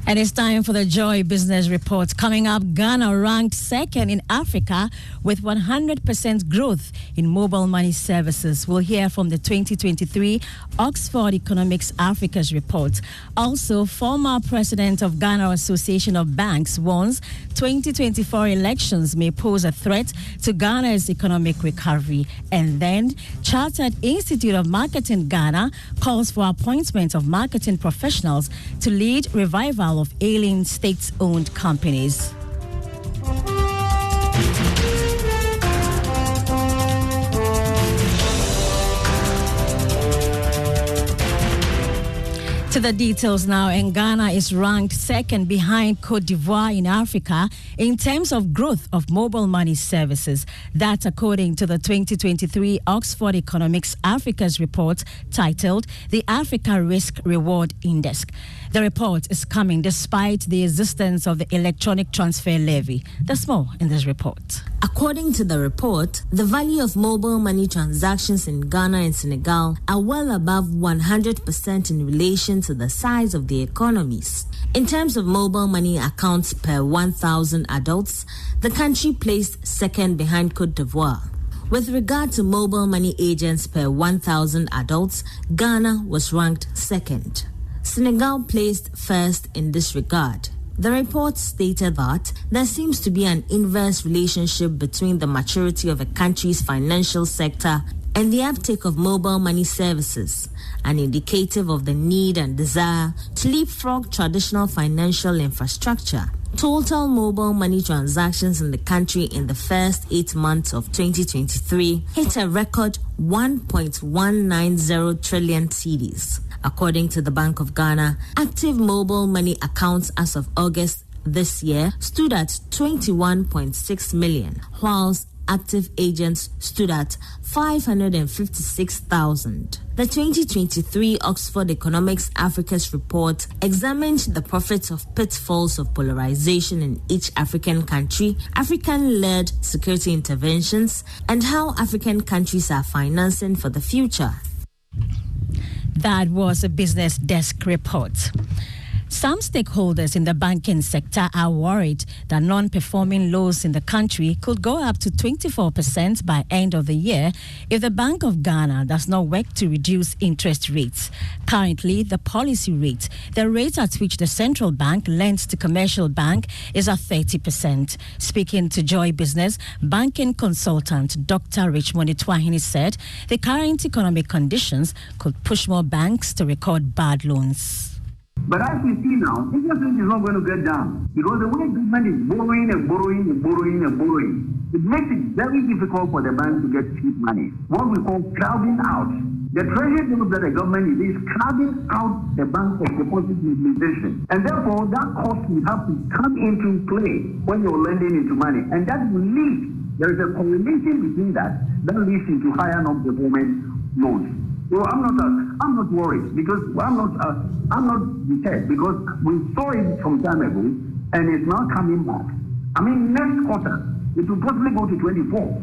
And it's time for the Joy Business Report. Coming up, Ghana ranked second in Africa with 100% growth in mobile money services. We'll hear from the 2023 Oxford Economics Africa's report. Also, former president of Ghana Association of Banks warns 2024 elections may pose a threat to Ghana's economic recovery. And then, Chartered Institute of Marketing Ghana calls for appointment of marketing professionals to lead revival of ailing state-owned companies. To the details now, and Ghana is ranked second behind Côte d'Ivoire in Africa in terms of growth of mobile money services. That's according to the 2023 Oxford Economics Africa's report titled The Africa Risk Reward Index. The report is coming despite the existence of the electronic transfer levy. There's more in this report. According to the report, the value of mobile money transactions in Ghana and Senegal are well above 100% in relation to the size of the economies. In terms of mobile money accounts per 1,000 adults, the country placed second behind Côte d'Ivoire. With regard to mobile money agents per 1,000 adults, Ghana was ranked second. Senegal placed first in this regard. The report stated that there seems to be an inverse relationship between the maturity of a country's financial sector and the uptake of mobile money services, an indicative of the need and desire to leapfrog traditional financial infrastructure. Total mobile money transactions in the country in the first 8 months of 2023 hit a record 1.190 trillion cedis. According to the Bank of Ghana, active mobile money accounts as of August this year stood at 21.6 million, whilst active agents stood at 556,000. The 2023 Oxford Economics Africa's report examined the profits of pitfalls of polarization in each African country, African-led security interventions, and how African countries are financing for the future. That was a Business Desk report. Some stakeholders in the banking sector are worried that non-performing loans in the country could go up to 24% by end of the year if the Bank of Ghana does not work to reduce interest rates. Currently, the policy rate, the rate at which the central bank lends to commercial bank, is at 30%. Speaking to Joy Business, banking consultant Dr. Richmond Itwahini said the current economic conditions could push more banks to record bad loans. But as we see now, interest rate is not going to get down because the way government is borrowing and borrowing and borrowing and borrowing, it makes it very difficult for the bank to get cheap money. What we call crowding out. The treasury bills that the government is crowding out the bank of deposit mobilization. And therefore, that cost will have to come into play when you're lending into money. And that will lead, there is a correlation between that leads into higher non-performing loans. So I'm not worried because I'm not deterred because we saw it some time ago and it's now coming back. I mean, next quarter it will possibly go to 24.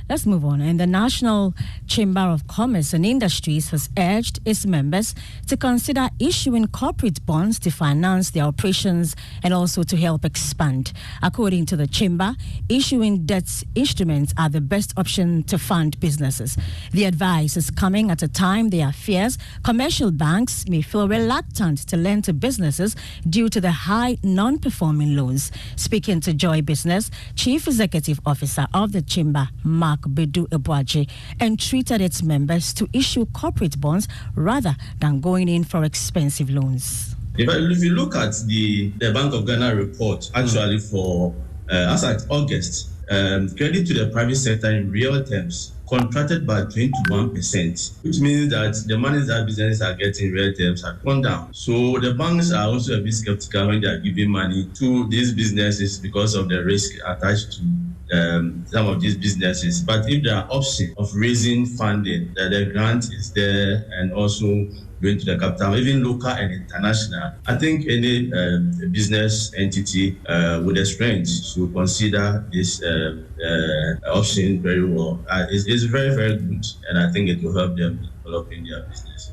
Let's move on. And the National Chamber of Commerce and Industries has urged its members to consider issuing corporate bonds to finance their operations and also to help expand. According to the Chamber, issuing debt instruments are the best option to fund businesses. The advice is coming at a time there are fears commercial banks may feel reluctant to lend to businesses due to the high non-performing loans. Speaking to Joy Business, Chief Executive Officer of the Chamber, Mark Bedu Ebuaje, entreated its members to issue corporate bonds rather than going in for expensive loans. If you look at the Bank of Ghana report, actually for as at August, credit to the private sector in real terms contracted by 21%, which means that the money that businesses are getting in real terms have gone down. So the banks are also a bit skeptical when they are giving money to these businesses because of the risk attached to some of these businesses. But if there are options of raising funding, that the grant is there and also going to the capital, even local and international, I think any business entity with a strength should consider this option very well. It's very, very good, and I think it will help them develop in their business.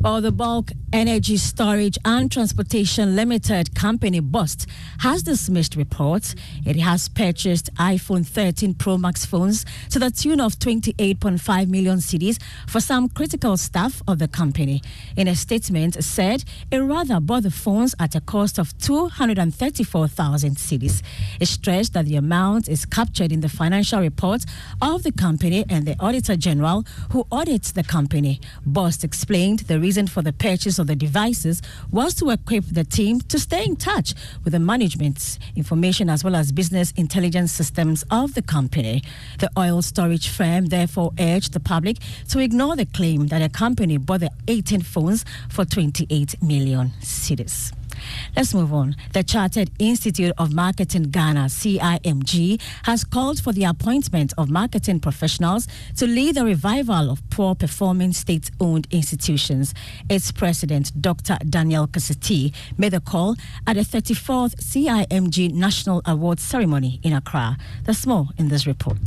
Well, the Bulk Energy Storage and Transportation Limited company BUST has dismissed reports it has purchased iPhone 13 Pro Max phones to the tune of 28.5 million cedis for some critical staff of the company. In a statement, it said it rather bought the phones at a cost of 234,000 cedis. It stressed that the amount is captured in the financial report of the company and the Auditor General who audits the company. BUST explained the reason for the purchase of the devices was to equip the team to stay in touch with the management information as well as business intelligence systems of the company. The oil storage firm therefore urged the public to ignore the claim that the company bought the 18 phones for 28 million cedis. Let's move on. The Chartered Institute of Marketing Ghana, CIMG, has called for the appointment of marketing professionals to lead the revival of poor-performing state-owned institutions. Its president, Dr. Daniel Kasati, made the call at the 34th CIMG National Awards ceremony in Accra. There's more in this report.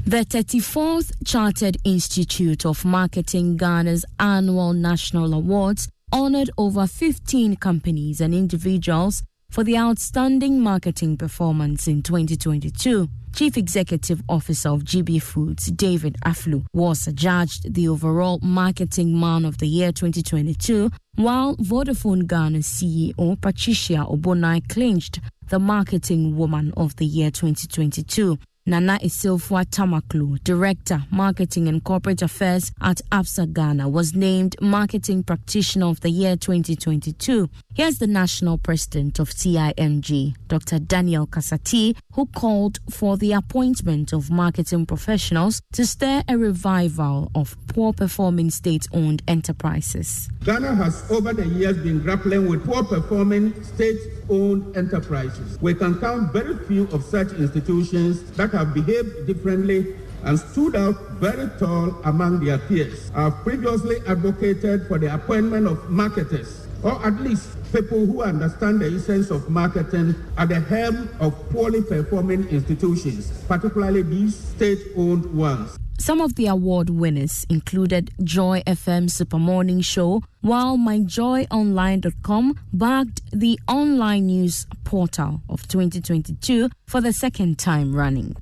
The 34th Chartered Institute of Marketing Ghana's annual National Awards honored over 15 companies and individuals for the outstanding marketing performance in 2022. Chief Executive Officer of GB Foods, David Aflu, was adjudged the overall Marketing Man of the Year 2022, while Vodafone Ghana's CEO, Patricia Obonai, clinched the Marketing Woman of the Year 2022. Nana Isilfwa Tamaklu, Director, Marketing and Corporate Affairs at ABSA Ghana, was named Marketing Practitioner of the Year 2022. Here's the National President of CIMG, Dr. Daniel Kasati, who called for the appointment of marketing professionals to stir a revival of poor-performing state-owned enterprises. Ghana has over the years been grappling with poor-performing state-owned enterprises. We can count very few of such institutions that have behaved differently and stood out very tall among their peers. I have previously advocated for the appointment of marketers, or at least people who understand the essence of marketing at the helm of poorly performing institutions, particularly these state-owned ones. Some of the award winners included Joy FM Super Morning Show, while MyJoyOnline.com bagged the online news portal of 2022 for the second time running.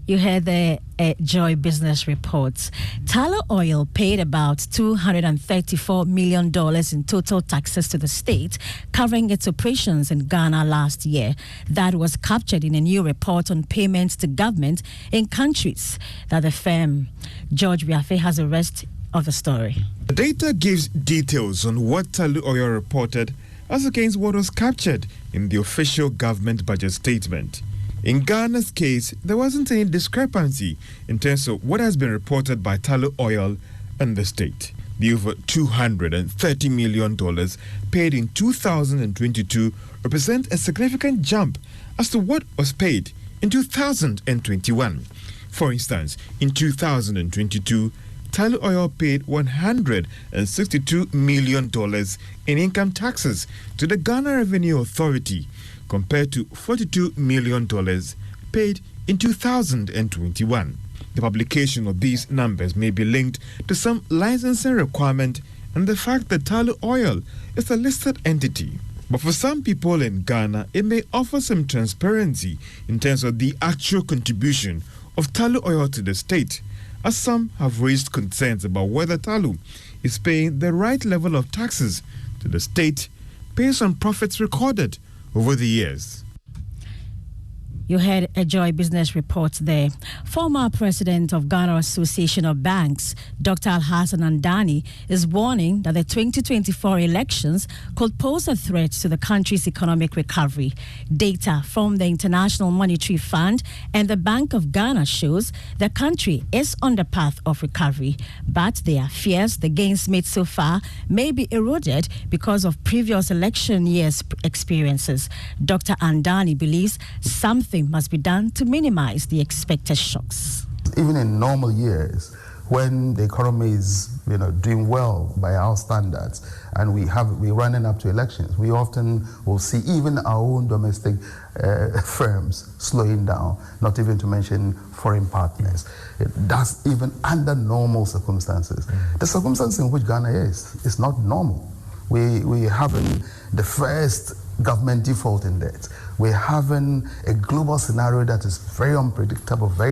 You heard the Joy Business reports. Tullow Oil paid about $234 million in total taxes to the state, covering its operations in Ghana last year. That was captured in a new report on payments to government in countries that the firm. George Biafe has the rest of the story. The data gives details on what Tullow Oil reported as against what was captured in the official government budget statement. In Ghana's case, there wasn't any discrepancy in terms of what has been reported by Tullow Oil and the state. The over $230 million paid in 2022 represent a significant jump as to what was paid in 2021. For instance, in 2022, Tullow Oil paid $162 million in income taxes to the Ghana Revenue Authority, compared to $42 million paid in 2021. The publication of these numbers may be linked to some licensing requirement and the fact that Tullow Oil is a listed entity. But for some people in Ghana, it may offer some transparency in terms of the actual contribution of Tullow Oil to the state, as some have raised concerns about whether Tullow is paying the right level of taxes to the state based on profits recorded over the years. You heard a Joy Business report there. Former President of Ghana Association of Banks, Dr. Alhassan Andani, is warning that the 2024 elections could pose a threat to the country's economic recovery. Data from the International Monetary Fund and the Bank of Ghana shows the country is on the path of recovery, but there are fears the gains made so far may be eroded because of previous election years' experiences. Dr. Andani believes something must be done to minimize the expected shocks. Even in normal years, when the economy is doing well by our standards, and we're running up to elections, we often will see even our own domestic firms slowing down, not even to mention foreign partners. That's even under normal circumstances. The circumstance in which Ghana is not normal. We're having the first government default in debt. We're having a global scenario that is very unpredictable, very